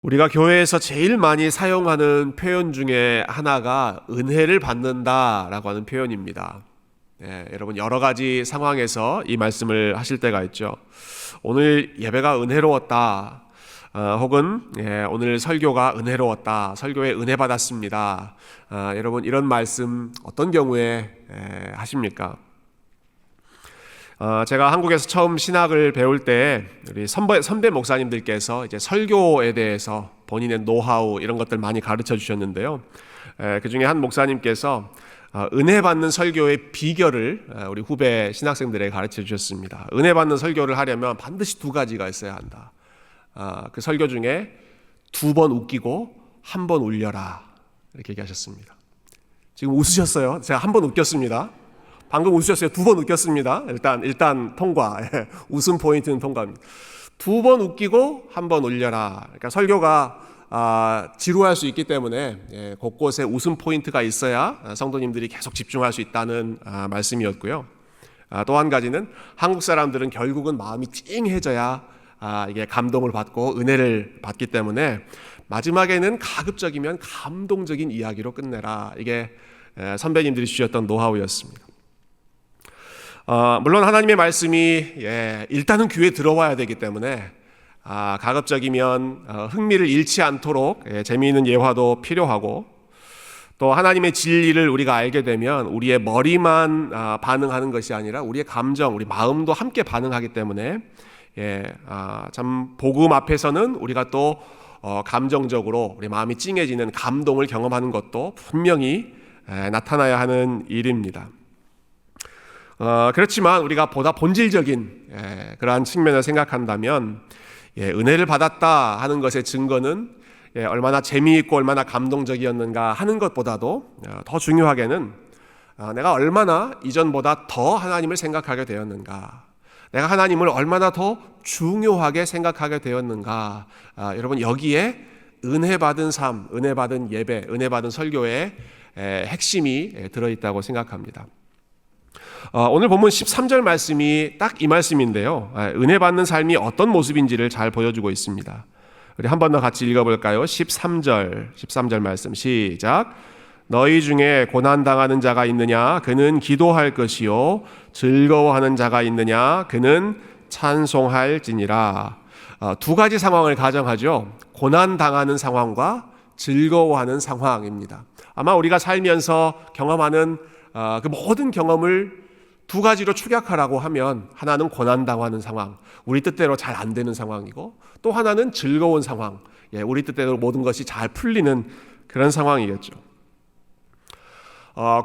우리가 교회에서 제일 많이 사용하는 표현 중에 하나가 은혜를 받는다라고 하는 표현입니다. 여러분 여러 가지 상황에서 이 말씀을 하실 때가 있죠. 오늘 예배가 은혜로웠다. 혹은 오늘 설교가 은혜로웠다. 설교에 은혜 받았습니다. 여러분 이런 말씀 어떤 경우에 하십니까? 제가 한국에서 처음 신학을 배울 때 우리 선배 목사님들께서 이제 설교에 대해서 본인의 노하우 이런 것들 많이 가르쳐 주셨는데요. 그 중에 한 목사님께서 은혜 받는 설교의 비결을 우리 후배 신학생들에게 가르쳐 주셨습니다. 은혜 받는 설교를 하려면 반드시 두 가지가 있어야 한다. 그 설교 중에 2번 웃기고 1번 울려라 이렇게 얘기하셨습니다. 지금 웃으셨어요. 제가 1번 웃겼습니다. 방금 웃으셨어요. 2번 웃겼습니다. 일단 통과. 웃음 포인트는 통과입니다. 2번 웃기고 1번 울려라. 그러니까 설교가 지루할 수 있기 때문에 곳곳에 웃음 포인트가 있어야 성도님들이 계속 집중할 수 있다는 말씀이었고요. 또 한 가지는 한국 사람들은 결국은 마음이 찡해져야 이게 감동을 받고 은혜를 받기 때문에 마지막에는 가급적이면 감동적인 이야기로 끝내라. 이게 선배님들이 주셨던 노하우였습니다. 물론 하나님의 말씀이 일단은 귀에 들어와야 되기 때문에 가급적이면 흥미를 잃지 않도록 재미있는 예화도 필요하고, 또 하나님의 진리를 우리가 알게 되면 우리의 머리만 반응하는 것이 아니라 우리의 감정, 우리 마음도 함께 반응하기 때문에 참 복음 앞에서는 우리가 또 감정적으로 우리 마음이 찡해지는 감동을 경험하는 것도 분명히 나타나야 하는 일입니다. 그렇지만 우리가 보다 본질적인 그러한 측면을 생각한다면 은혜를 받았다 하는 것의 증거는 얼마나 재미있고 얼마나 감동적이었는가 하는 것보다도 더 중요하게는 내가 얼마나 이전보다 더 하나님을 생각하게 되었는가, 내가 하나님을 얼마나 더 중요하게 생각하게 되었는가, 여러분 여기에 은혜 받은 삶, 은혜 받은 예배, 은혜 받은 설교의 핵심이 들어있다고 생각합니다. 오늘 본문 13절 말씀이 딱 이 말씀인데요. 은혜 받는 삶이 어떤 모습인지를 잘 보여주고 있습니다. 우리 한 번 더 같이 읽어볼까요? 13절 말씀 시작. 너희 중에 고난당하는 자가 있느냐? 그는 기도할 것이요. 즐거워하는 자가 있느냐? 그는 찬송할지니라. 두 가지 상황을 가정하죠. 고난당하는 상황과 즐거워하는 상황입니다. 아마 우리가 살면서 경험하는 그 모든 경험을 두 가지로 축약하라고 하면, 하나는 고난당하는 상황, 우리 뜻대로 잘 안 되는 상황이고, 또 하나는 즐거운 상황, 우리 뜻대로 모든 것이 잘 풀리는 그런 상황이겠죠.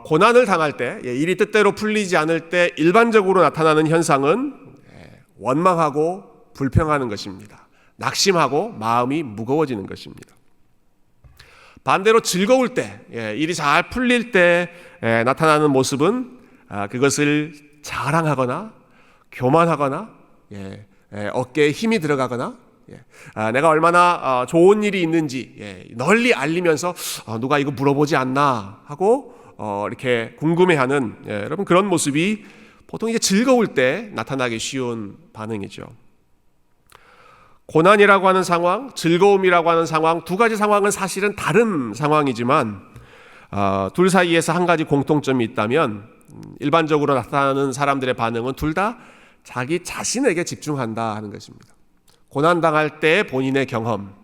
고난을 당할 때, 일이 뜻대로 풀리지 않을 때 일반적으로 나타나는 현상은 원망하고 불평하는 것입니다. 낙심하고 마음이 무거워지는 것입니다. 반대로 즐거울 때, 일이 잘 풀릴 때 나타나는 모습은 그것을 자랑하거나 교만하거나 어깨에 힘이 들어가거나 내가 얼마나 좋은 일이 있는지 널리 알리면서 누가 이거 물어보지 않나 하고 이렇게 궁금해하는 여러분 그런 모습이 보통 이제 즐거울 때 나타나기 쉬운 반응이죠. 고난이라고 하는 상황, 즐거움이라고 하는 상황, 두 가지 상황은 사실은 다른 상황이지만 둘 사이에서 한 가지 공통점이 있다면 일반적으로 나타나는 사람들의 반응은 둘 다 자기 자신에게 집중한다 하는 것입니다. 고난당할 때 본인의 경험,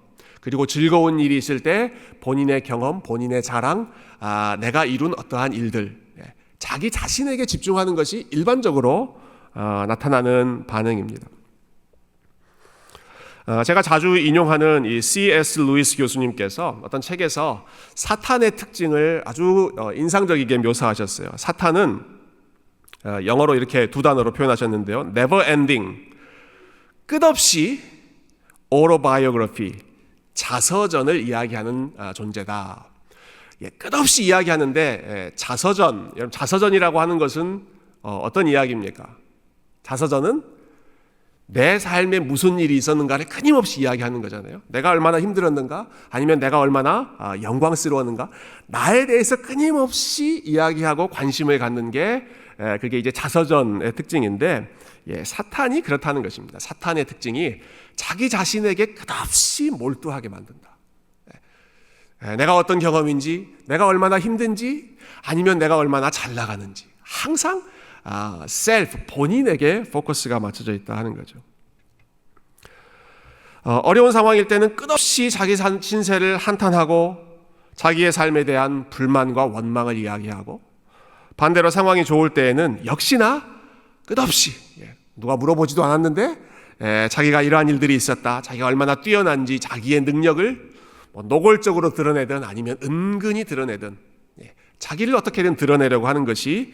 그리고 즐거운 일이 있을 때 본인의 경험, 본인의 자랑, 내가 이룬 어떠한 일들, 자기 자신에게 집중하는 것이 일반적으로 나타나는 반응입니다. 제가 자주 인용하는 이 C.S. 루이스 교수님께서 어떤 책에서 사탄의 특징을 아주 인상적이게 묘사하셨어요. 사탄은 영어로 이렇게 두 단어로 표현하셨는데요. Never ending, 끝없이 autobiography, 자서전을 이야기하는 존재다. 끝없이 이야기하는데 자서전, 여러분 자서전이라고 하는 것은 어떤 이야기입니까? 자서전은 내 삶에 무슨 일이 있었는가를 끊임없이 이야기하는 거잖아요. 내가 얼마나 힘들었는가, 아니면 내가 얼마나 영광스러웠는가, 나에 대해서 끊임없이 이야기하고 관심을 갖는 게 그게 이제 자서전의 특징인데, 사탄이 그렇다는 것입니다. 사탄의 특징이 자기 자신에게 끝없이 몰두하게 만든다. 내가 어떤 경험인지, 내가 얼마나 힘든지, 아니면 내가 얼마나 잘 나가는지 항상 셀프, 본인에게 포커스가 맞춰져 있다 하는 거죠. 어려운 상황일 때는 끝없이 자기 신세를 한탄하고 자기의 삶에 대한 불만과 원망을 이야기하고, 반대로 상황이 좋을 때에는 역시나 끝없이 누가 물어보지도 않았는데 자기가 이러한 일들이 있었다, 자기가 얼마나 뛰어난지 자기의 능력을 노골적으로 드러내든 아니면 은근히 드러내든 자기를 어떻게든 드러내려고 하는 것이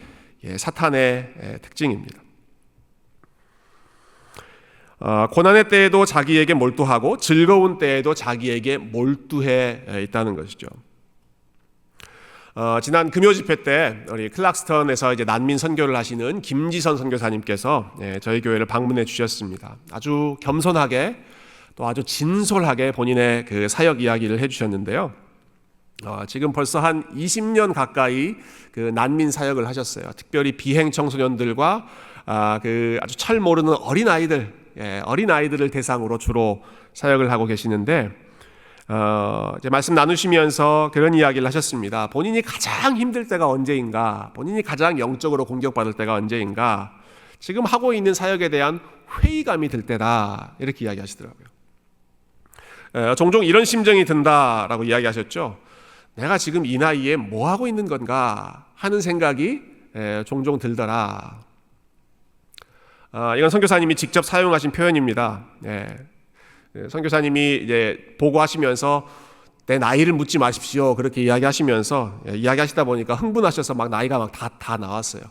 사탄의 특징입니다. 고난의 때에도 자기에게 몰두하고 즐거운 때에도 자기에게 몰두해 있다는 것이죠. 지난 금요 집회 때 우리 클락스턴에서 이제 난민 선교를 하시는 김지선 선교사님께서 저희 교회를 방문해 주셨습니다. 아주 겸손하게 또 아주 진솔하게 본인의 그 사역 이야기를 해주셨는데요. 지금 벌써 한 20년 가까이 그 난민 사역을 하셨어요. 특별히 비행 청소년들과 그 아주 철 모르는 어린아이들을 대상으로 주로 사역을 하고 계시는데, 이제 말씀 나누시면서 그런 이야기를 하셨습니다. 본인이 가장 힘들 때가 언제인가, 본인이 가장 영적으로 공격받을 때가 언제인가, 지금 하고 있는 사역에 대한 회의감이 들 때다, 이렇게 이야기하시더라고요. 종종 이런 심정이 든다라고 이야기하셨죠. 내가 지금 이 나이에 뭐 하고 있는 건가 하는 생각이 종종 들더라. 이건 선교사님이 직접 사용하신 표현입니다. 선교사님이 이제 보고하시면서 내 나이를 묻지 마십시오, 그렇게 이야기하시면서 이야기하시다 보니까 흥분하셔서 막 나이가 막 다 나왔어요.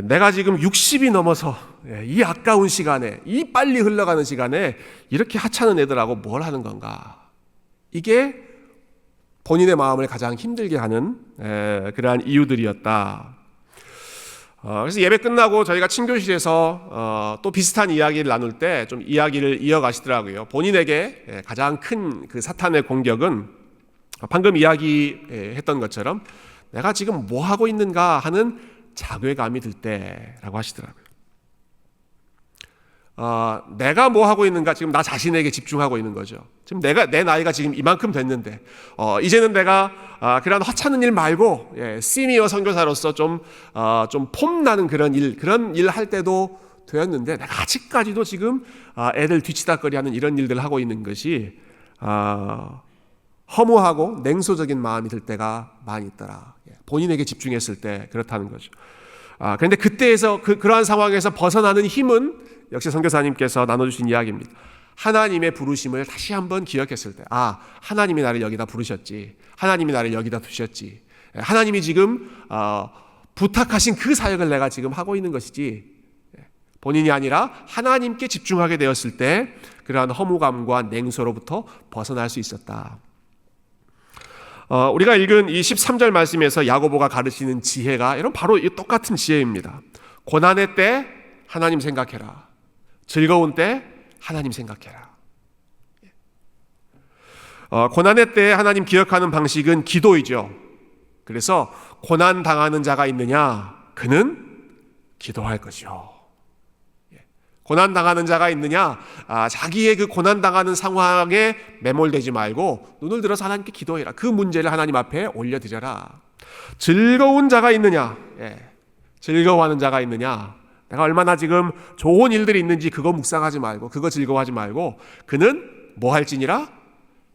내가 지금 60이 넘어서 이 아까운 시간에, 이 빨리 흘러가는 시간에 이렇게 하찮은 애들하고 뭘 하는 건가. 이게 본인의 마음을 가장 힘들게 하는 그러한 이유들이었다. 그래서 예배 끝나고 저희가 친교실에서 또 비슷한 이야기를 나눌 때 좀 이야기를 이어가시더라고요. 본인에게 가장 큰 그 사탄의 공격은 방금 이야기했던 것처럼 내가 지금 뭐 하고 있는가 하는 자괴감이 들 때라고 하시더라고요. 내가 뭐 하고 있는가, 지금 나 자신에게 집중하고 있는 거죠. 지금 내 나이가 지금 이만큼 됐는데 이제는 내가 그런 허찮은 일 말고 시니어 선교사로서 좀 폼나는 그런 일 할 때도 되었는데, 내가 아직까지도 지금 애들 뒤치다거리하는 이런 일들을 하고 있는 것이 허무하고 냉소적인 마음이 들 때가 많이 있더라. 본인에게 집중했을 때 그렇다는 거죠. 그런데 그때에서 그러한 상황에서 벗어나는 힘은 역시 선교사님께서 나눠주신 이야기입니다. 하나님의 부르심을 다시 한번 기억했을 때, 하나님이 나를 여기다 부르셨지, 하나님이 나를 여기다 두셨지, 하나님이 지금 부탁하신 그 사역을 내가 지금 하고 있는 것이지, 본인이 아니라 하나님께 집중하게 되었을 때 그러한 허무감과 냉소로부터 벗어날 수 있었다. 우리가 읽은 이 13절 말씀에서 야고보가 가르치는 지혜가 이런 바로 이 똑같은 지혜입니다. 고난의 때 하나님 생각해라, 즐거운 때 하나님 생각해라. 고난의 때 하나님 기억하는 방식은 기도이죠. 그래서 고난 당하는 자가 있느냐, 그는 기도할 것이요. 고난 당하는 자가 있느냐, 자기의 그 고난 당하는 상황에 매몰되지 말고 눈을 들어서 하나님께 기도해라. 그 문제를 하나님 앞에 올려드려라. 즐거운 자가 있느냐, 즐거워하는 자가 있느냐, 내가 얼마나 지금 좋은 일들이 있는지 그거 묵상하지 말고, 그거 즐거워하지 말고, 그는 뭐 할지니라?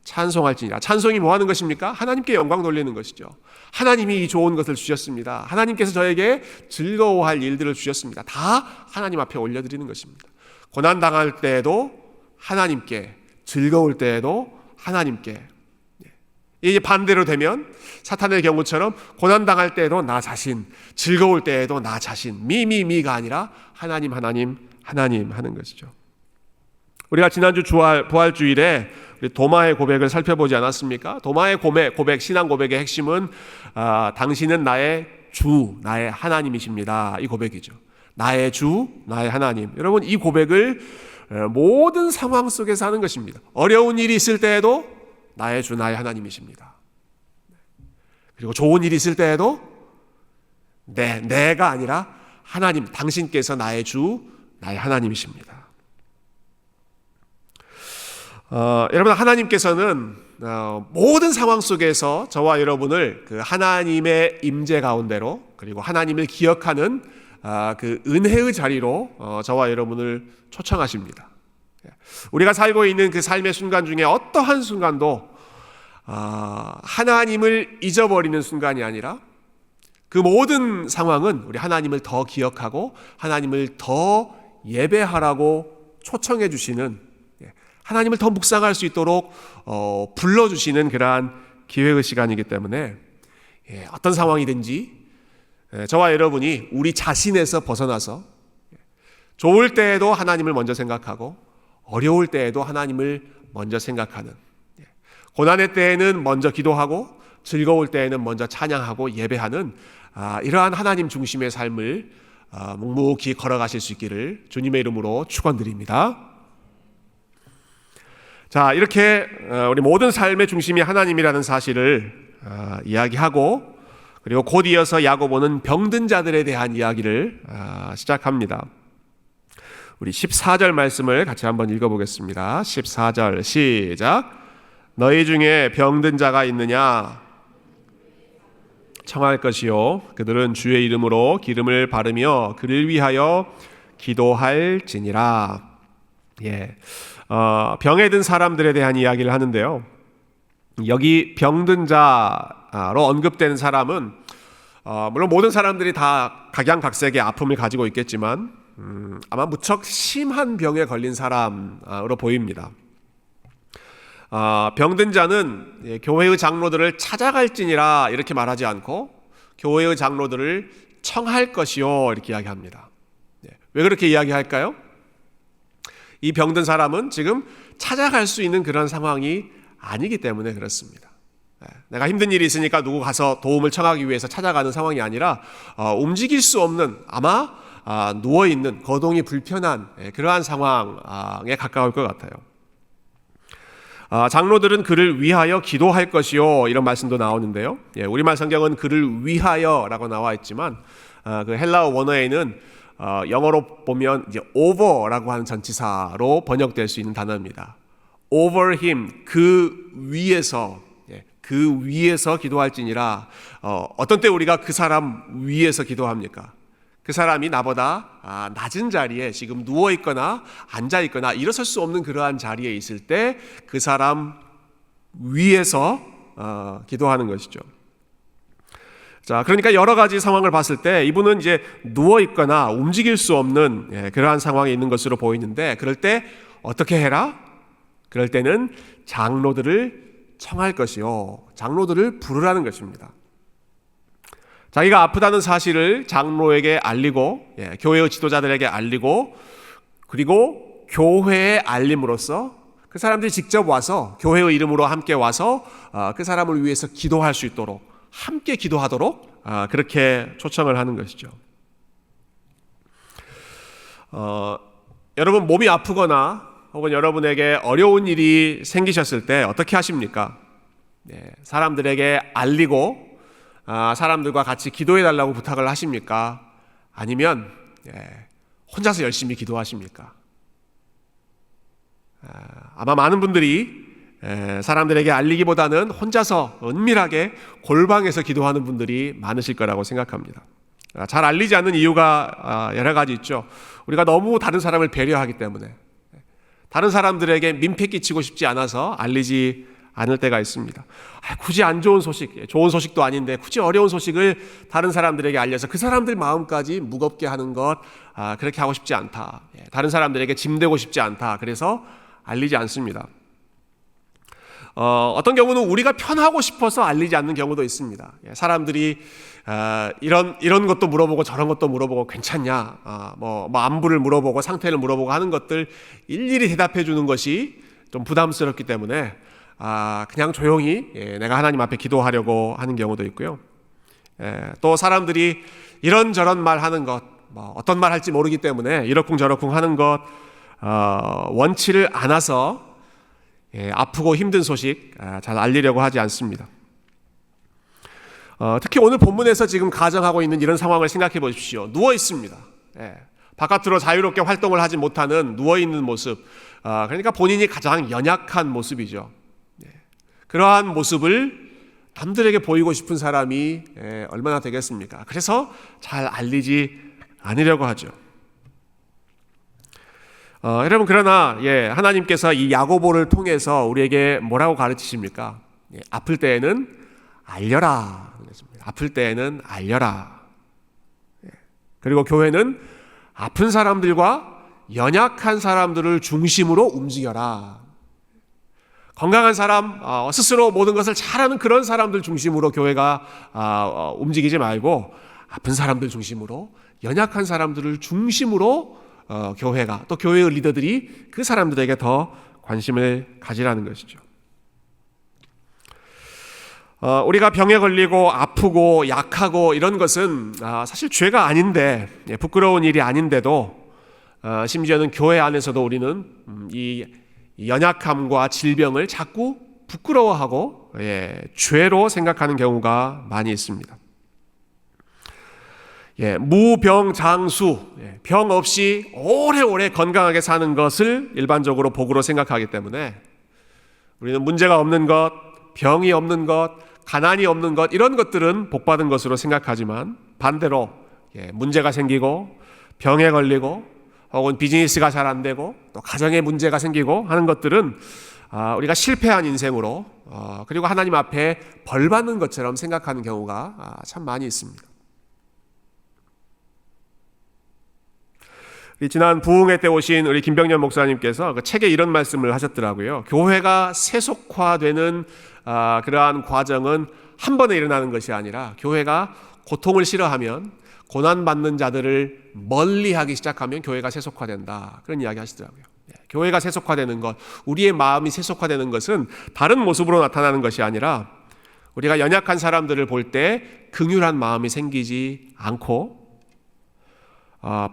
찬송할지니라. 찬송이 뭐 하는 것입니까? 하나님께 영광 돌리는 것이죠. 하나님이 이 좋은 것을 주셨습니다. 하나님께서 저에게 즐거워할 일들을 주셨습니다. 다 하나님 앞에 올려드리는 것입니다. 고난 당할 때에도 하나님께, 즐거울 때에도 하나님께. 이게 반대로 되면 사탄의 경우처럼 고난 당할 때에도 나 자신, 즐거울 때에도 나 자신, 미가 아니라 하나님 하는 것이죠. 우리가 지난주 부활주일에 도마의 고백을 살펴보지 않았습니까? 도마의 고백, 신앙 고백의 핵심은 당신은 나의 주, 나의 하나님이십니다. 이 고백이죠. 나의 주, 나의 하나님. 여러분, 이 고백을 모든 상황 속에서 하는 것입니다. 어려운 일이 있을 때에도 나의 주, 나의 하나님이십니다. 그리고 좋은 일이 있을 때에도 내가 아니라 하나님, 당신께서 나의 주, 나의 하나님이십니다. 여러분, 하나님께서는 모든 상황 속에서 저와 여러분을 그 하나님의 임재 가운데로, 그리고 하나님을 기억하는 그 은혜의 자리로 저와 여러분을 초청하십니다. 우리가 살고 있는 그 삶의 순간 중에 어떠한 순간도 하나님을 잊어버리는 순간이 아니라 그 모든 상황은 우리 하나님을 더 기억하고 하나님을 더 예배하라고 초청해 주시는, 하나님을 더 묵상할 수 있도록 불러주시는 그러한 기회의 시간이기 때문에 어떤 상황이든지 저와 여러분이 우리 자신에서 벗어나서 좋을 때에도 하나님을 먼저 생각하고 어려울 때에도 하나님을 먼저 생각하는, 고난의 때에는 먼저 기도하고 즐거울 때에는 먼저 찬양하고 예배하는 이러한 하나님 중심의 삶을 묵묵히 걸어가실 수 있기를 주님의 이름으로 축원드립니다. 자, 이렇게 우리 모든 삶의 중심이 하나님이라는 사실을 이야기하고, 그리고 곧 이어서 야고보는 병든 자들에 대한 이야기를 시작합니다. 우리 14절 말씀을 같이 한번 읽어보겠습니다. 14절 시작. 너희 중에 병든 자가 있느냐? 청할 것이요, 그들은 주의 이름으로 기름을 바르며 그를 위하여 기도할지니라. 병에 든 사람들에 대한 이야기를 하는데요, 여기 병든 자로 언급된 사람은 물론 모든 사람들이 다 각양각색의 아픔을 가지고 있겠지만 아마 무척 심한 병에 걸린 사람으로 보입니다. 병든 자는 교회의 장로들을 찾아갈지니라 이렇게 말하지 않고 교회의 장로들을 청할 것이요 이렇게 이야기합니다. 왜 그렇게 이야기할까요? 이 병든 사람은 지금 찾아갈 수 있는 그런 상황이 아니기 때문에 그렇습니다. 내가 힘든 일이 있으니까 누구 가서 도움을 청하기 위해서 찾아가는 상황이 아니라 움직일 수 없는, 아마 누워있는, 거동이 불편한 그러한 상황에 가까울 것 같아요. 장로들은 그를 위하여 기도할 것이요 이런 말씀도 나오는데요, 우리말 성경은 그를 위하여라고 나와 있지만 그 헬라어 원어에는 영어로 보면 이제 over라고 하는 전치사로 번역될 수 있는 단어입니다. over him, 그 위에서 기도할지니라. 어떤 때 우리가 그 사람 위에서 기도합니까? 그 사람이 나보다 낮은 자리에 지금 누워 있거나 앉아 있거나 일어설 수 없는 그러한 자리에 있을 때 그 사람 위에서 기도하는 것이죠. 자, 그러니까 여러 가지 상황을 봤을 때 이분은 이제 누워 있거나 움직일 수 없는 그러한 상황에 있는 것으로 보이는데, 그럴 때 어떻게 해라? 그럴 때는 장로들을 청할 것이요, 장로들을 부르라는 것입니다. 자기가 아프다는 사실을 장로에게 알리고, 교회의 지도자들에게 알리고, 그리고 교회에 알림으로써 그 사람들이 직접 와서 교회의 이름으로 함께 와서 그 사람을 위해서 기도할 수 있도록, 함께 기도하도록 그렇게 초청을 하는 것이죠. 여러분, 몸이 아프거나 혹은 여러분에게 어려운 일이 생기셨을 때 어떻게 하십니까? 사람들에게 알리고 사람들과 같이 기도해 달라고 부탁을 하십니까? 아니면 혼자서 열심히 기도하십니까? 아마 많은 분들이 사람들에게 알리기보다는 혼자서 은밀하게 골방에서 기도하는 분들이 많으실 거라고 생각합니다. 잘 알리지 않는 이유가 여러 가지 있죠. 우리가 너무 다른 사람을 배려하기 때문에, 다른 사람들에게 민폐 끼치고 싶지 않아서 알리지 않을 때가 있습니다. 굳이 안 좋은 소식, 좋은 소식도 아닌데 굳이 어려운 소식을 다른 사람들에게 알려서 그 사람들 마음까지 무겁게 하는 것, 그렇게 하고 싶지 않다. 다른 사람들에게 짐되고 싶지 않다. 그래서 알리지 않습니다. 어떤 경우는 우리가 편하고 싶어서 알리지 않는 경우도 있습니다. 사람들이 이런 것도 물어보고 저런 것도 물어보고 괜찮냐, 뭐 안부를 물어보고 상태를 물어보고 하는 것들 일일이 대답해 주는 것이 좀 부담스럽기 때문에 그냥 조용히 내가 하나님 앞에 기도하려고 하는 경우도 있고요. 또 사람들이 이런저런 말 하는 것, 뭐 어떤 말 할지 모르기 때문에 이러쿵저러쿵 하는 것 원치를 않아서 아프고 힘든 소식 잘 알리려고 하지 않습니다. 특히 오늘 본문에서 지금 가정하고 있는 이런 상황을 생각해 보십시오. 누워 있습니다. 바깥으로 자유롭게 활동을 하지 못하는 누워 있는 모습. 그러니까 본인이 가장 연약한 모습이죠. 그러한 모습을 남들에게 보이고 싶은 사람이 얼마나 되겠습니까? 그래서 잘 알리지 않으려고 하죠. 여러분, 그러나 하나님께서 이 야고보를 통해서 우리에게 뭐라고 가르치십니까? 아플 때에는 알려라. 아플 때에는 알려라. 그리고 교회는 아픈 사람들과 연약한 사람들을 중심으로 움직여라. 건강한 사람, 스스로 모든 것을 잘하는 그런 사람들 중심으로 교회가 움직이지 말고 아픈 사람들 중심으로, 연약한 사람들을 중심으로 교회가, 또 교회의 리더들이 그 사람들에게 더 관심을 가지라는 것이죠. 우리가 병에 걸리고 아프고 약하고 이런 것은 사실 죄가 아닌데, 부끄러운 일이 아닌데도 심지어는 교회 안에서도 우리는 이 연약함과 질병을 자꾸 부끄러워하고 죄로 생각하는 경우가 많이 있습니다. 무병장수, 병 없이 오래오래 건강하게 사는 것을 일반적으로 복으로 생각하기 때문에 우리는 문제가 없는 것, 병이 없는 것, 가난이 없는 것, 이런 것들은 복받은 것으로 생각하지만 반대로 문제가 생기고 병에 걸리고 혹은 비즈니스가 잘 안 되고 또 가정에 문제가 생기고 하는 것들은 우리가 실패한 인생으로 그리고 하나님 앞에 벌 받는 것처럼 생각하는 경우가 참 많이 있습니다. 지난 부흥회 때 오신 우리 김병년 목사님께서 그 책에 이런 말씀을 하셨더라고요. 교회가 세속화되는 그러한 과정은 한 번에 일어나는 것이 아니라 교회가 고통을 싫어하면, 고난받는 자들을 멀리하기 시작하면 교회가 세속화된다. 그런 이야기 하시더라고요. 교회가 세속화되는 것, 우리의 마음이 세속화되는 것은 다른 모습으로 나타나는 것이 아니라 우리가 연약한 사람들을 볼 때 긍휼한 마음이 생기지 않고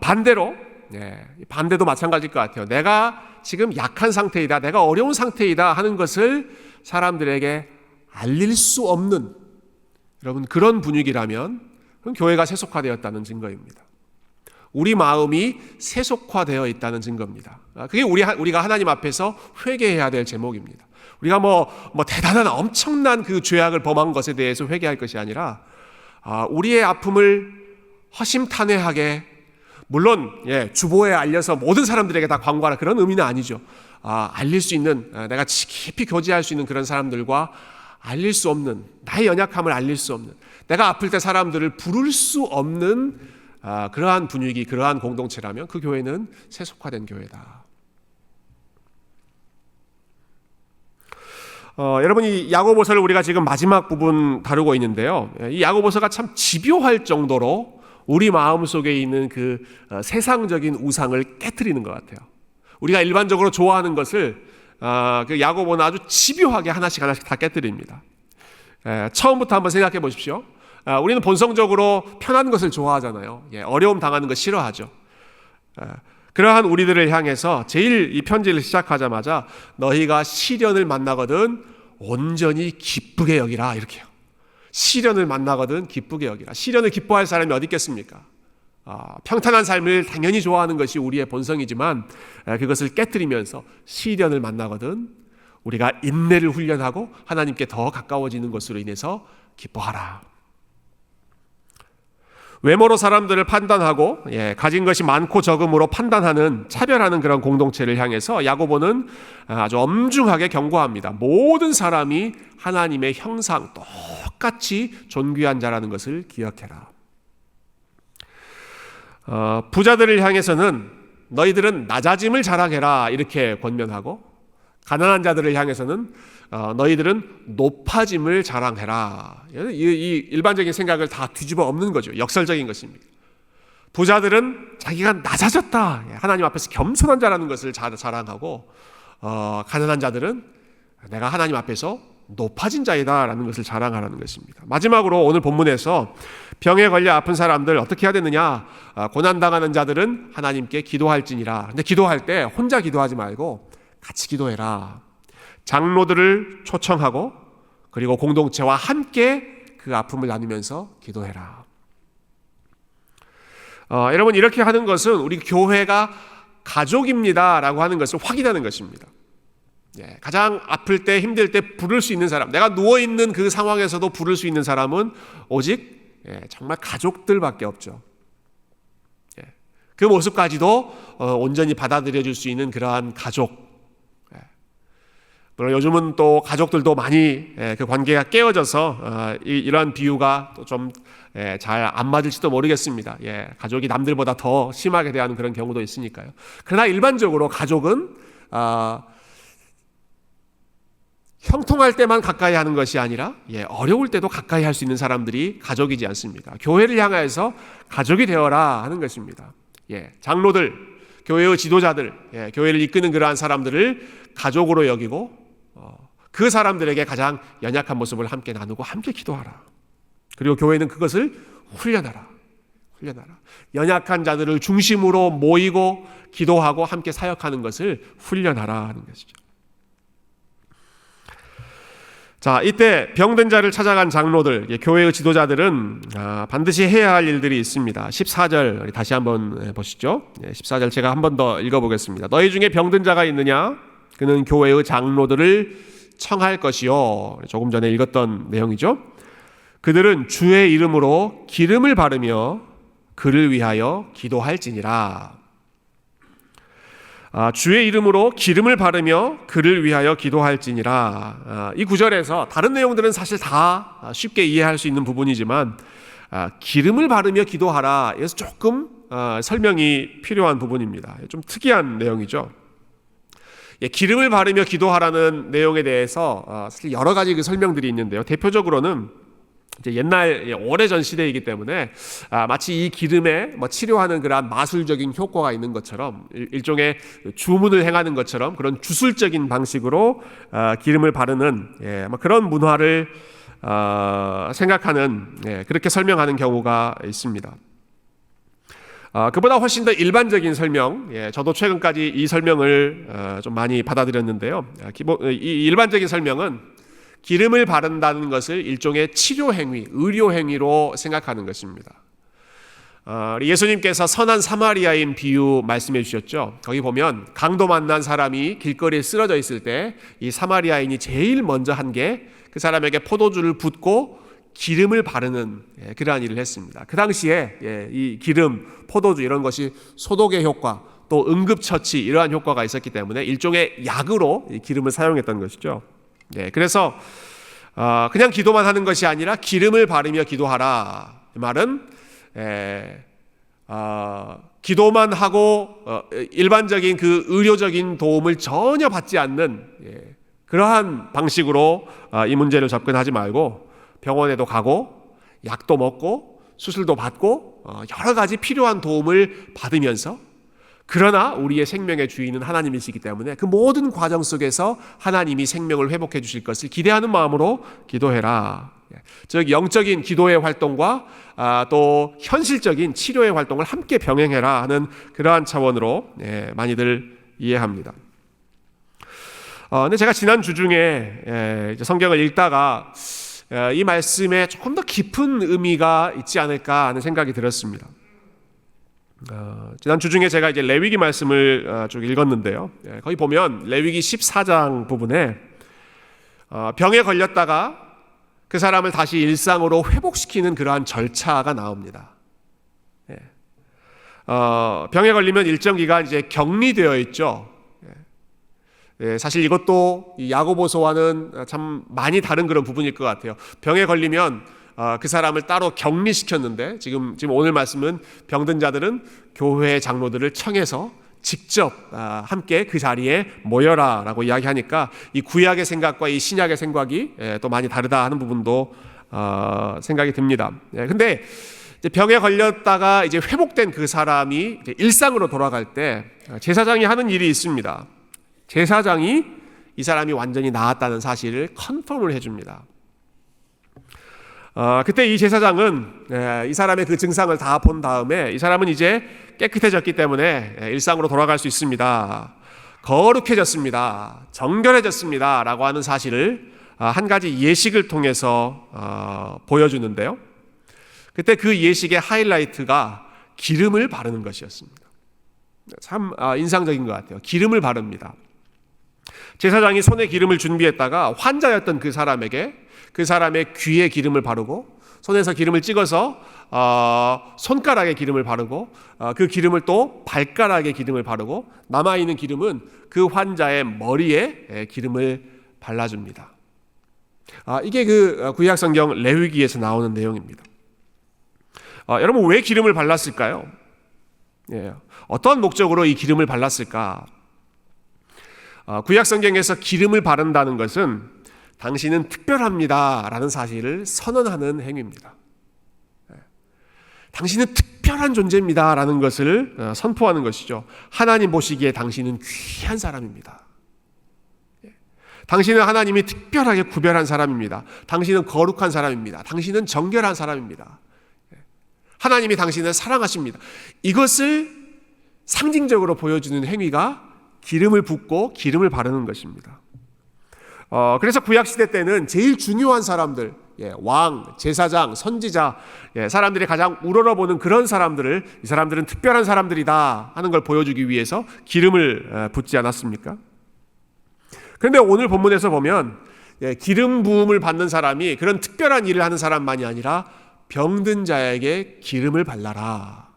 반대도 마찬가지일 것 같아요. 내가 지금 약한 상태이다, 내가 어려운 상태이다 하는 것을 사람들에게 알릴 수 없는, 여러분, 그런 분위기라면 그럼 교회가 세속화되었다는 증거입니다. 우리 마음이 세속화되어 있다는 증거입니다. 그게 우리가 하나님 앞에서 회개해야 될 제목입니다. 우리가 뭐 대단한 엄청난 그 죄악을 범한 것에 대해서 회개할 것이 아니라 우리의 아픔을 허심탄회하게, 물론 주보에 알려서 모든 사람들에게 다 광고하라, 그런 의미는 아니죠. 알릴 수 있는, 내가 깊이 교제할 수 있는 그런 사람들과 알릴 수 없는, 나의 연약함을 알릴 수 없는, 내가 아플 때 사람들을 부를 수 없는 그러한 분위기, 그러한 공동체라면 그 교회는 세속화된 교회다. 여러분, 이 야고보서를 우리가 지금 마지막 부분 다루고 있는데요. 이 야고보서가 참 집요할 정도로 우리 마음속에 있는 그 세상적인 우상을 깨트리는 것 같아요. 우리가 일반적으로 좋아하는 것을 그 야고보는 아주 집요하게 하나씩 다 깨트립니다. 처음부터 한번 생각해 보십시오. 우리는 본성적으로 편한 것을 좋아하잖아요. 어려움 당하는 거 싫어하죠. 그러한 우리들을 향해서 제일 이 편지를 시작하자마자 너희가 시련을 만나거든 온전히 기쁘게 여기라, 이렇게요. 시련을 만나거든 기쁘게 여기라. 시련을 기뻐할 사람이 어디 있겠습니까? 평탄한 삶을 당연히 좋아하는 것이 우리의 본성이지만 그것을 깨트리면서 시련을 만나거든 우리가 인내를 훈련하고 하나님께 더 가까워지는 것으로 인해서 기뻐하라. 외모로 사람들을 판단하고 가진 것이 많고 적음으로 판단하는, 차별하는 그런 공동체를 향해서 야고보는 아주 엄중하게 경고합니다. 모든 사람이 하나님의 형상 똑같이 존귀한 자라는 것을 기억해라. 부자들을 향해서는 너희들은 낮아짐을 자랑해라, 이렇게 권면하고, 가난한 자들을 향해서는 너희들은 높아짐을 자랑해라. 이 일반적인 생각을 다 뒤집어 엎는 거죠. 역설적인 것입니다. 부자들은 자기가 낮아졌다, 하나님 앞에서 겸손한 자라는 것을 자랑하고, 가난한 자들은 내가 하나님 앞에서 높아진 자이다라는 것을 자랑하라는 것입니다. 마지막으로 오늘 본문에서 병에 걸려 아픈 사람들 어떻게 해야 되느냐, 고난당하는 자들은 하나님께 기도할지니라. 근데 기도할 때 혼자 기도하지 말고 같이 기도해라. 장로들을 초청하고 그리고 공동체와 함께 그 아픔을 나누면서 기도해라. 여러분, 이렇게 하는 것은 우리 교회가 가족입니다라고 하는 것을 확인하는 것입니다. 가장 아플 때, 힘들 때 부를 수 있는 사람, 내가 누워있는 그 상황에서도 부를 수 있는 사람은 오직 정말 가족들밖에 없죠. 그 모습까지도 온전히 받아들여 줄 수 있는 그러한 가족. 물론 요즘은 또 가족들도 많이 그 관계가 깨어져서 이러한 비유가 또 좀 잘 안 맞을지도 모르겠습니다. 가족이 남들보다 더 심하게 대하는 그런 경우도 있으니까요. 그러나 일반적으로 가족은 형통할 때만 가까이 하는 것이 아니라 어려울 때도 가까이 할 수 있는 사람들이 가족이지 않습니까? 교회를 향하여서 가족이 되어라 하는 것입니다. 장로들, 교회의 지도자들, 교회를 이끄는 그러한 사람들을 가족으로 여기고 그 사람들에게 가장 연약한 모습을 함께 나누고 함께 기도하라. 그리고 교회는 그것을 훈련하라. 연약한 자들을 중심으로 모이고 기도하고 함께 사역하는 것을 훈련하라 하는 것이죠. 자, 이때 병든 자를 찾아간 장로들, 교회의 지도자들은 반드시 해야 할 일들이 있습니다. 14절 다시 한번 보시죠. 14절 제가 한 번 더 읽어보겠습니다. 너희 중에 병든 자가 있느냐? 그는 교회의 장로들을 청할 것이요. 조금 전에 읽었던 내용이죠. 그들은 주의 이름으로 기름을 바르며 그를 위하여 기도할지니라. 주의 이름으로 기름을 바르며 그를 위하여 기도할지니라. 이 구절에서 다른 내용들은 사실 다 쉽게 이해할 수 있는 부분이지만 기름을 바르며 기도하라. 그래서 조금 설명이 필요한 부분입니다. 좀 특이한 내용이죠. 기름을 바르며 기도하라는 내용에 대해서 사실 여러 가지 그 설명들이 있는데요. 대표적으로는 이제 옛날 오래전 시대이기 때문에 마치 이 기름에 치료하는 그런 마술적인 효과가 있는 것처럼 일종의 주문을 행하는 것처럼 그런 주술적인 방식으로 기름을 바르는 그런 문화를 생각하는 그렇게 설명하는 경우가 있습니다. 그보다 훨씬 더 일반적인 설명, 저도 최근까지 이 설명을 좀 많이 받아들였는데요. 이 일반적인 설명은 기름을 바른다는 것을 일종의 치료 행위, 의료 행위로 생각하는 것입니다. 예수님께서 선한 사마리아인 비유 말씀해 주셨죠. 거기 보면 강도 만난 사람이 길거리에 쓰러져 있을 때 이 사마리아인이 제일 먼저 한 게 그 사람에게 포도주를 붓고 기름을 바르는 그러한 일을 했습니다. 그 당시에 이 기름, 포도주 이런 것이 소독의 효과, 또 응급처치 이러한 효과가 있었기 때문에 일종의 약으로 이 기름을 사용했던 것이죠. 그래서 그냥 기도만 하는 것이 아니라 기름을 바르며 기도하라. 이 말은 기도만 하고 일반적인 그 의료적인 도움을 전혀 받지 않는 그러한 방식으로 이 문제를 접근하지 말고 병원에도 가고 약도 먹고 수술도 받고 여러 가지 필요한 도움을 받으면서 그러나 우리의 생명의 주인은 하나님이시기 때문에 그 모든 과정 속에서 하나님이 생명을 회복해 주실 것을 기대하는 마음으로 기도해라. 즉 영적인 기도의 활동과 또 현실적인 치료의 활동을 함께 병행해라 하는 그러한 차원으로 많이들 이해합니다. 근데 제가 지난 주 중에 성경을 읽다가 이 말씀에 조금 더 깊은 의미가 있지 않을까 하는 생각이 들었습니다. 지난 주 중에 제가 이제 레위기 말씀을 쭉 읽었는데요. 거기 보면 레위기 14장 부분에 병에 걸렸다가 그 사람을 다시 일상으로 회복시키는 그러한 절차가 나옵니다. 병에 걸리면 일정 기간 이제 격리되어 있죠. 사실 이것도 야고보서와는 참 많이 다른 그런 부분일 것 같아요. 병에 걸리면 그 사람을 따로 격리시켰는데 지금 오늘 말씀은 병든 자들은 교회 장로들을 청해서 직접 함께 그 자리에 모여라라고 이야기하니까 이 구약의 생각과 이 신약의 생각이 또 많이 다르다 하는 부분도 생각이 듭니다. 근데 병에 걸렸다가 이제 회복된 그 사람이 이제 일상으로 돌아갈 때 제사장이 하는 일이 있습니다. 제사장이 이 사람이 완전히 나았다는 사실을 컨펌을 해줍니다. 그때 이 제사장은 이 사람의 그 증상을 다 본 다음에 이 사람은 이제 깨끗해졌기 때문에 일상으로 돌아갈 수 있습니다. 거룩해졌습니다. 정결해졌습니다. 라고 하는 사실을 한 가지 예식을 통해서 보여주는데요. 그때 그 예식의 하이라이트가 기름을 바르는 것이었습니다. 참 인상적인 것 같아요. 기름을 바릅니다. 제사장이 손에 기름을 준비했다가 환자였던 그 사람에게 그 사람의 귀에 기름을 바르고 손에서 기름을 찍어서 손가락에 기름을 바르고 그 기름을 또 발가락에 기름을 바르고 남아있는 기름은 그 환자의 머리에 기름을 발라줍니다. 이게 그 구약 성경 레위기에서 나오는 내용입니다. 여러분 왜 기름을 발랐을까요? 어떤 목적으로 이 기름을 발랐을까? 구약 성경에서 기름을 바른다는 것은 당신은 특별합니다 라는 사실을 선언하는 행위입니다. 당신은 특별한 존재입니다 라는 것을 선포하는 것이죠. 하나님 보시기에 당신은 귀한 사람입니다. 당신은 하나님이 특별하게 구별한 사람입니다. 당신은 거룩한 사람입니다. 당신은 정결한 사람입니다. 하나님이 당신을 사랑하십니다. 이것을 상징적으로 보여주는 행위가 기름을 붓고 기름을 바르는 것입니다. 그래서 구약시대 때는 제일 중요한 사람들, 왕, 제사장, 선지자, 사람들이 가장 우러러보는 그런 사람들을 이 사람들은 특별한 사람들이다 하는 걸 보여주기 위해서 기름을 붓지 않았습니까? 그런데 오늘 본문에서 보면 기름 부음을 받는 사람이 그런 특별한 일을 하는 사람만이 아니라 병든 자에게 기름을 발라라.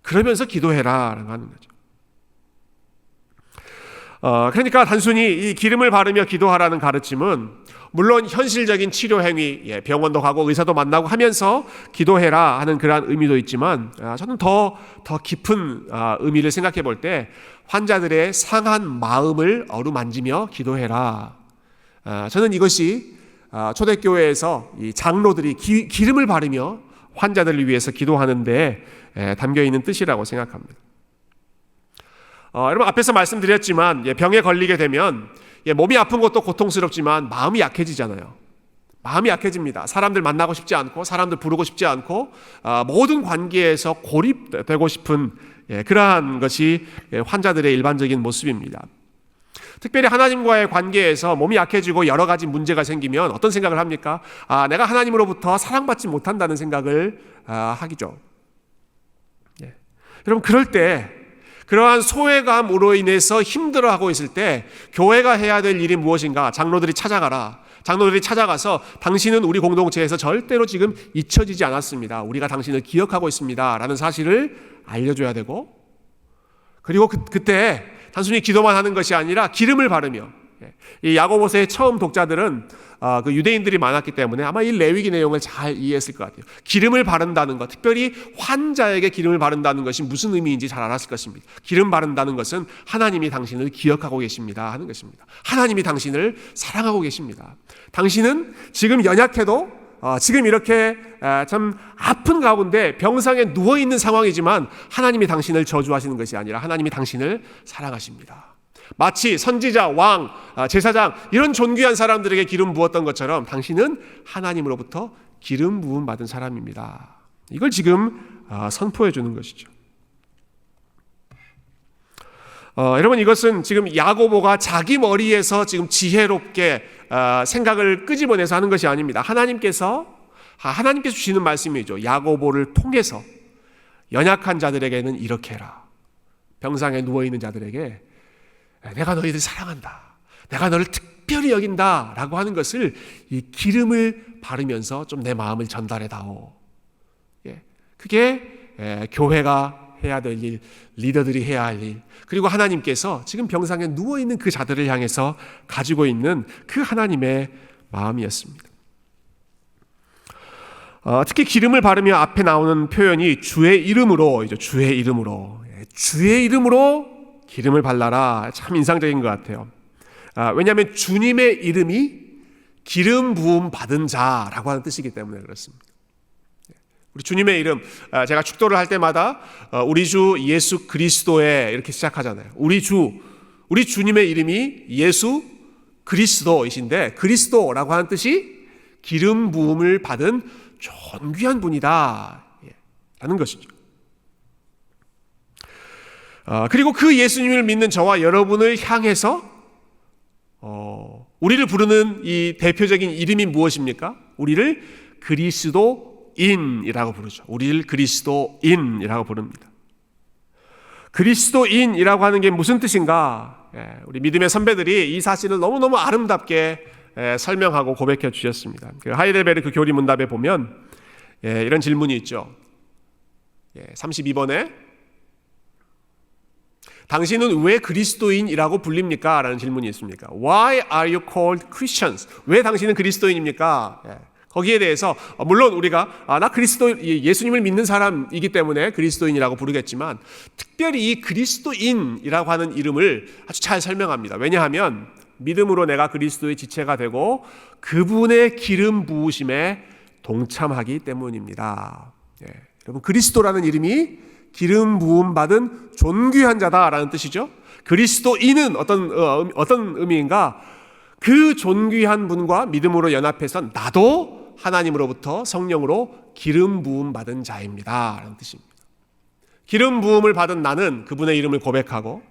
그러면서 기도해라 라고 하는 거죠. 그러니까 단순히 이 기름을 바르며 기도하라는 가르침은 물론 현실적인 치료 행위, 병원도 가고 의사도 만나고 하면서 기도해라 하는 그러한 의미도 있지만 저는 더 깊은 의미를 생각해 볼 때 환자들의 상한 마음을 어루만지며 기도해라. 저는 이것이 초대교회에서 이 장로들이 기름을 바르며 환자들을 위해서 기도하는 데 담겨 있는 뜻이라고 생각합니다. 여러분 앞에서 말씀드렸지만 병에 걸리게 되면 몸이 아픈 것도 고통스럽지만 마음이 약해지잖아요. 마음이 약해집니다. 사람들 만나고 싶지 않고 사람들 부르고 싶지 않고 모든 관계에서 고립되고 싶은 그러한 것이 환자들의 일반적인 모습입니다. 특별히 하나님과의 관계에서 몸이 약해지고 여러 가지 문제가 생기면 어떤 생각을 합니까? 내가 하나님으로부터 사랑받지 못한다는 생각을 하기죠. 여러분 그럴 때 그러한 소외감으로 인해서 힘들어하고 있을 때 교회가 해야 될 일이 무엇인가? 장로들이 찾아가라. 장로들이 찾아가서 당신은 우리 공동체에서 절대로 지금 잊혀지지 않았습니다. 우리가 당신을 기억하고 있습니다. 라는 사실을 알려줘야 되고 그리고 그때 단순히 기도만 하는 것이 아니라 기름을 바르며 이 야고보서의 처음 독자들은 그 유대인들이 많았기 때문에 아마 이 레위기 내용을 잘 이해했을 것 같아요. 기름을 바른다는 것, 특별히 환자에게 기름을 바른다는 것이 무슨 의미인지 잘 알았을 것입니다. 기름 바른다는 것은 하나님이 당신을 기억하고 계십니다 하는 것입니다. 하나님이 당신을 사랑하고 계십니다. 당신은 지금 연약해도 지금 이렇게 참 아픈 가운데 병상에 누워있는 상황이지만 하나님이 당신을 저주하시는 것이 아니라 하나님이 당신을 사랑하십니다. 마치 선지자, 왕, 제사장 이런 존귀한 사람들에게 기름 부었던 것처럼 당신은 하나님으로부터 기름 부음 받은 사람입니다. 이걸 지금 선포해 주는 것이죠. 여러분 이것은 지금 야고보가 자기 머리에서 지금 지혜롭게 생각을 끄집어내서 하는 것이 아닙니다. 하나님께서 주시는 말씀이죠. 야고보를 통해서 연약한 자들에게는 이렇게 해라. 병상에 누워있는 자들에게 내가 너희들 사랑한다. 내가 너를 특별히 여긴다. 라고 하는 것을 이 기름을 바르면서 좀 내 마음을 전달해 다오. 그게 교회가 해야 될 일, 리더들이 해야 할 일, 그리고 하나님께서 지금 병상에 누워있는 그 자들을 향해서 가지고 있는 그 하나님의 마음이었습니다. 특히 기름을 바르며 앞에 나오는 표현이 주의 이름으로 기름을 발라라. 참 인상적인 것 같아요. 왜냐하면 주님의 이름이 기름 부음 받은 자라고 하는 뜻이기 때문에 그렇습니다. 우리 주님의 이름, 제가 축도를 할 때마다 우리 주 예수 그리스도에 이렇게 시작하잖아요. 우리 주님의 이름이 예수 그리스도이신데 그리스도라고 하는 뜻이 기름 부음을 받은 존귀한 분이다 라는 것이죠. 그리고 그 예수님을 믿는 저와 여러분을 향해서 우리를 부르는 이 대표적인 이름이 무엇입니까? 우리를 그리스도인이라고 부르죠. 우리를 그리스도인이라고 부릅니다. 그리스도인이라고 하는 게 무슨 뜻인가? 우리 믿음의 선배들이 이 사실을 너무너무 아름답게 설명하고 고백해 주셨습니다. 그 하이델베르크 교리 문답에 보면 이런 질문이 있죠. 32번에 당신은 왜 그리스도인이라고 불립니까? 라는 질문이 있습니까? Why are you called Christians? 왜 당신은 그리스도인입니까? 거기에 대해서 물론 우리가 나 예수님을 믿는 사람이기 때문에 그리스도인이라고 부르겠지만 특별히 이 그리스도인이라고 하는 이름을 아주 잘 설명합니다. 왜냐하면 믿음으로 내가 그리스도의 지체가 되고 그분의 기름 부으심에 동참하기 때문입니다. 여러분, 그리스도라는 이름이 기름 부음 받은 존귀한 자다라는 뜻이죠. 그리스도인은 어떤 의미인가? 그 존귀한 분과 믿음으로 연합해서 나도 하나님으로부터 성령으로 기름 부음 받은 자입니다 라는 뜻입니다. 기름 부음을 받은 나는 그분의 이름을 고백하고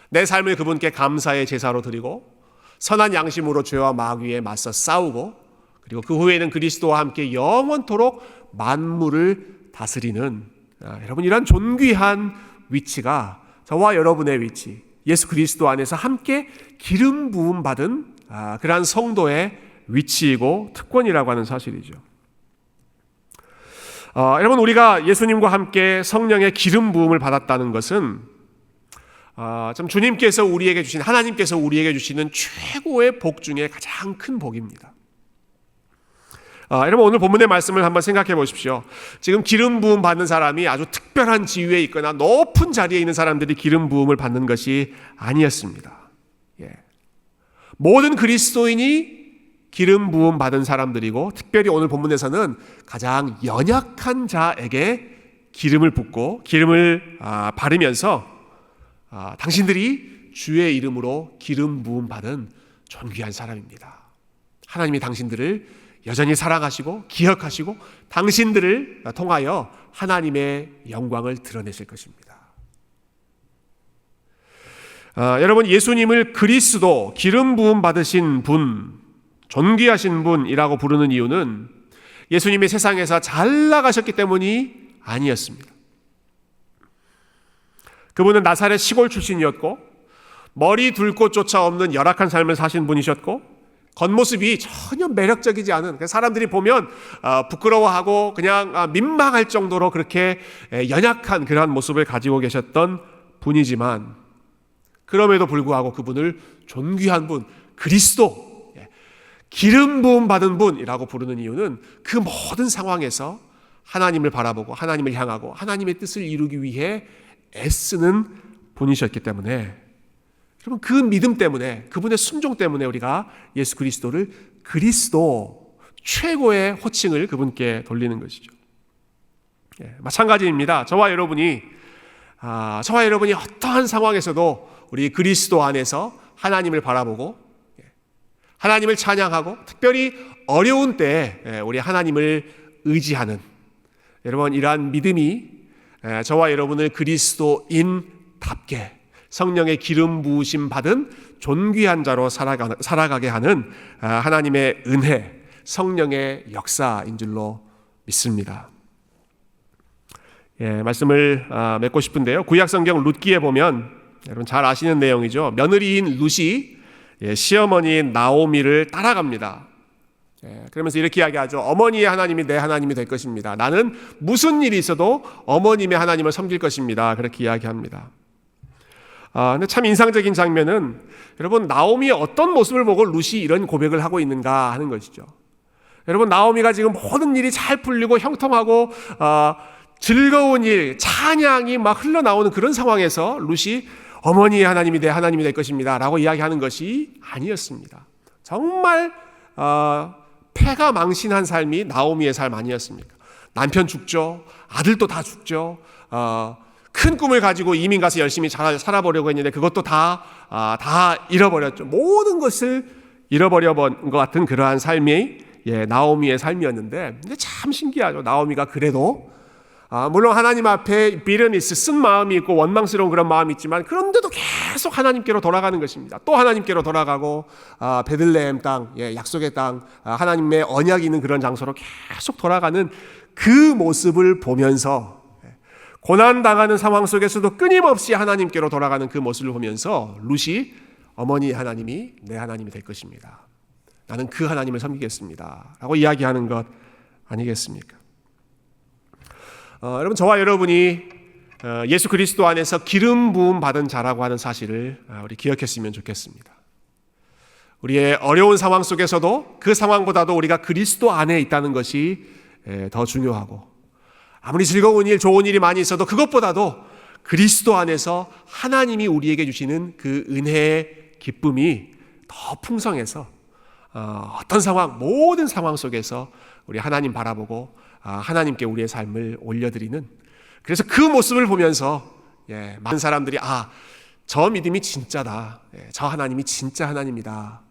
내 삶을 그분께 감사의 제사로 드리고 선한 양심으로 죄와 마귀에 맞서 싸우고 그리고 그 후에는 그리스도와 함께 영원토록 만물을 다스리는 여러분, 이런 존귀한 위치가 저와 여러분의 위치, 예수 그리스도 안에서 함께 기름 부음 받은 그러한 성도의 위치이고 특권이라고 하는 사실이죠. 여러분, 우리가 예수님과 함께 성령의 기름 부음을 받았다는 것은 참 주님께서 우리에게 주신, 하나님께서 우리에게 주시는 최고의 복 중에 가장 큰 복입니다. 여러분, 오늘 본문의 말씀을 한번 생각해 보십시오. 지금 기름 부음 받는 사람이 아주 특별한 지위에 있거나 높은 자리에 있는 사람들이 기름 부음을 받는 것이 아니었습니다. 모든 그리스도인이 기름 부음 받은 사람들이고 특별히 오늘 본문에서는 가장 연약한 자에게 기름을 붓고 기름을 바르면서 당신들이 주의 이름으로 기름 부음 받은 존귀한 사람입니다. 하나님이 당신들을 여전히 사랑하시고 기억하시고 당신들을 통하여 하나님의 영광을 드러내실 것입니다. 여러분, 예수님을 그리스도, 기름 부음 받으신 분, 존귀하신 분이라고 부르는 이유는 예수님이 세상에서 잘 나가셨기 때문이 아니었습니다. 그분은 나사렛 시골 출신이었고 머리 둘 곳조차 없는 열악한 삶을 사신 분이셨고 겉모습이 전혀 매력적이지 않은, 사람들이 보면 부끄러워하고 그냥 민망할 정도로 그렇게 연약한 그러한 모습을 가지고 계셨던 분이지만 그럼에도 불구하고 그분을 존귀한 분, 그리스도, 기름 부음 받은 분이라고 부르는 이유는 그 모든 상황에서 하나님을 바라보고 하나님을 향하고 하나님의 뜻을 이루기 위해 애쓰는 분이셨기 때문에, 여러분, 그 믿음 때문에, 그분의 순종 때문에 우리가 예수 그리스도를 그리스도, 최고의 호칭을 그분께 돌리는 것이죠. 마찬가지입니다. 저와 여러분이 어떠한 상황에서도 우리 그리스도 안에서 하나님을 바라보고 하나님을 찬양하고 특별히 어려운 때에 우리 하나님을 의지하는, 여러분, 이러한 믿음이 저와 여러분을 그리스도인답게 성령의 기름 부으심 받은 존귀한 자로 살아가게 하는 하나님의 은혜, 성령의 역사인 줄로 믿습니다. 말씀을 맺고 싶은데요. 구약성경 룻기에 보면 여러분 잘 아시는 내용이죠. 며느리인 룻이 시어머니인 나오미를 따라갑니다. 그러면서 이렇게 이야기하죠. 어머니의 하나님이 내 하나님이 될 것입니다. 나는 무슨 일이 있어도 어머님의 하나님을 섬길 것입니다. 그렇게 이야기합니다. 근데 참 인상적인 장면은 여러분, 나오미의 어떤 모습을 보고 룻이 이런 고백을 하고 있는가 하는 것이죠. 여러분, 나오미가 지금 모든 일이 잘 풀리고 형통하고 즐거운 일, 찬양이 막 흘러나오는 그런 상황에서 룻이 어머니의 하나님이 내 하나님이 될 것입니다 라고 이야기하는 것이 아니었습니다. 정말 패가 망신한 삶이 나오미의 삶 아니었습니까? 남편 죽죠. 아들도 다 죽죠. 큰 꿈을 가지고 이민 가서 열심히 잘 살아보려고 했는데 그것도 다 잃어버렸죠. 모든 것을 잃어버려본 것 같은 그러한 삶이 나오미의 삶이었는데, 근데 참 신기하죠. 나오미가 그래도 물론 하나님 앞에 비르니스, 쓴 마음이 있고 원망스러운 그런 마음이 있지만 그런데도 계속 하나님께로 돌아가는 것입니다. 또 하나님께로 돌아가고 베들레헴 땅, 약속의 땅, 하나님의 언약이 있는 그런 장소로 계속 돌아가는 그 모습을 보면서, 고난당하는 상황 속에서도 끊임없이 하나님께로 돌아가는 그 모습을 보면서 룻이 어머니 하나님이 내 하나님이 될 것입니다. 나는 그 하나님을 섬기겠습니다. 라고 이야기하는 것 아니겠습니까? 여러분, 저와 여러분이 예수 그리스도 안에서 기름 부음 받은 자라고 하는 사실을 우리 기억했으면 좋겠습니다. 우리의 어려운 상황 속에서도 그 상황보다도 우리가 그리스도 안에 있다는 것이 더 중요하고, 아무리 즐거운 일, 좋은 일이 많이 있어도 그것보다도 그리스도 안에서 하나님이 우리에게 주시는 그 은혜의 기쁨이 더 풍성해서 어떤 상황, 모든 상황 속에서 우리 하나님 바라보고 하나님께 우리의 삶을 올려드리는, 그래서 그 모습을 보면서 많은 사람들이 저 믿음이 진짜다, 저 하나님이 진짜 하나님이다,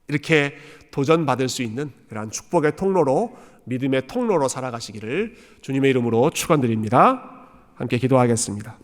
이렇게 도전받을 수 있는 그런 축복의 통로로, 믿음의 통로로 살아가시기를 주님의 이름으로 축원드립니다. 함께 기도하겠습니다.